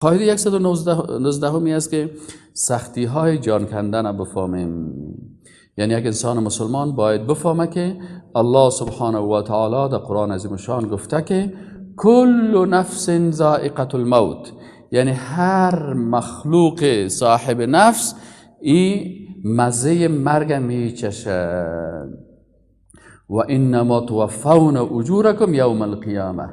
قاعده 119 است که سختی های جان کندن را بفهمیم. یعنی یک انسان مسلمان باید بفهمه که الله سبحانه و تعالی در قرآن عظیم شان گفته که کل نفس ذائقة الموت، یعنی هر مخلوق صاحب نفس این مزه مرگ میچشد. و انما توفون اجورکم یوم القیامه،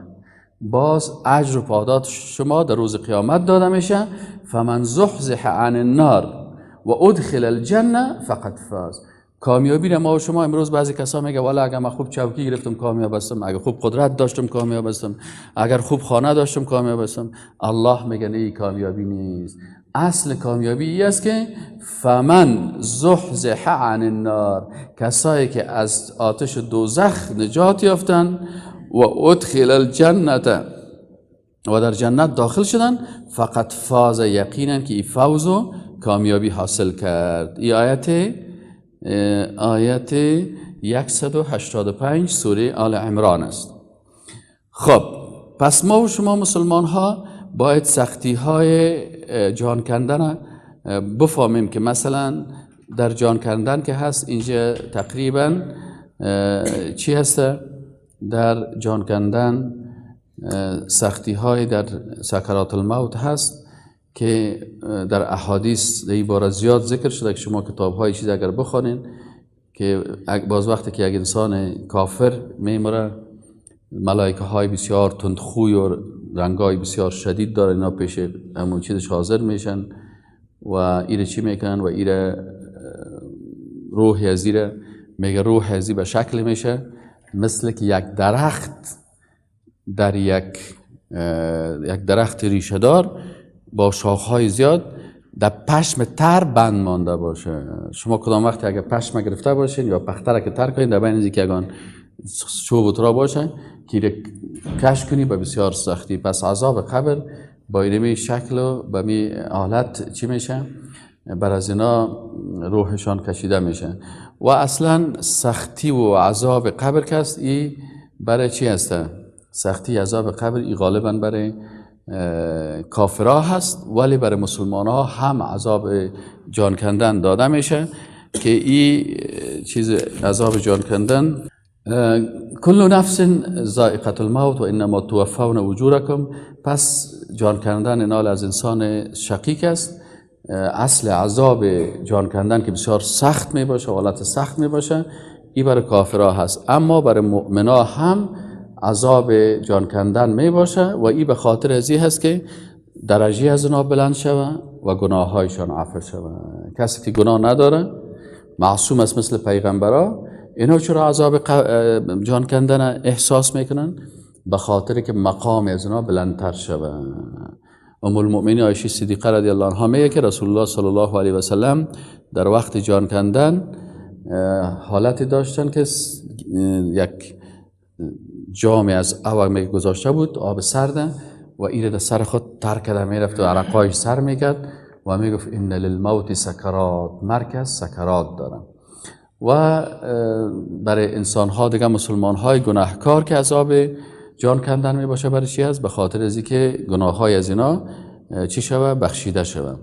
باز اجر و پاداش شما در روز قیامت داده میشه. فمن زحزح عن النار و ادخل الجنه فقد فاز. کامیابی را ما و شما امروز بعضی کسا میگه والا اگر من خوب چوکی گرفتم کامیاب هستم، اگر خوب قدرت داشتم کامیاب هستم، اگر خوب خانه داشتم کامیاب هستم. الله میگه نه، کامیابی نیست. اصل کامیابی ای است که فمن زحزح عن النار، کسایی که از آتش دوزخ نجات یافتن، و ادخل الجنه و در جنت داخل شدن، فقط فاز، یقینا که این فوز و کامیابی حاصل کرد. این آیت 185 سوره آل عمران است. خب پس ما و شما مسلمان ها باید سختی های جان کندن بفهمیم که مثلا در جان کندن که هست اینجا تقریبا چی هست؟ در جان کندن سختی های در سکرات الموت هست که در احادیث در این باره زیاد ذکر شده که شما کتاب های چیز اگر بخونین که باز وقتی که یک انسان کافر میمره، ملائکه های بسیار تندخوی و رنگای بسیار شدید داره، اینا پیش همون چیزش حاضر میشن و ایره چی میکنن و ایره روح ازیره میگه روح ازی به شکل میشه مثل که یک درخت در یک درخت ریشه دار با شاخهای زیاد در پشم تر بند مانده باشه. شما کدام وقتی اگر پشم گرفته باشین یا پختره که تر کنین، در بین اینجا که اگان چوب و ترا باشه که کش کنی به بسیار سختی. پس عذاب قبر با اینمی شکل و به می حالت چی میشه؟ بر از اینا روحشان کشیده میشه. و اصلا سختی و عذاب قبر که است، ای برای چی هسته؟ سختی عذاب قبر ای غالبا برای کافرها هست، ولی برای مسلمان ها هم عذاب جان کندن داده میشه که ای چیز عذاب جان کندن کل نفس ذائقة الموت و انما توفون اجورکم. پس جان کندن اینال از انسان شقیق است. اصل عذاب جان کندن که بسیار سخت می باشه، حالت سخت می باشه، این برای کافرها هست. اما برای مؤمنا هم عذاب جان کندن می باشه و این به خاطر ازی هست که درجه از اونا بلند شوه و گناه هایشان عفو شوه. کسی که گناه نداره معصوم است مثل پیغمبرها، اینا چرا عذاب جان کندن احساس میکنن؟ به خاطر که مقام از اونا بلندتر شوه. ام المؤمنین عایشه صدیقه رضی الله عنها میگه که رسول الله صلی الله علیه و سلم در وقت جان کندن حالتی داشتن که یک جام از آب گذاشته بود، آب سرده، و ایره در سر خود تر کرده میرفت و عرقایش سر میکرد و میگفت ان للموت سکرات، مرگ سکرات داره. و برای انسان ها دیگه مسلمان های گناهکار که عذاب جان کندن می باشه برای چی هست؟ به خاطر از اینکه گناه های از اینا چی شوه؟ بخشیده شوه.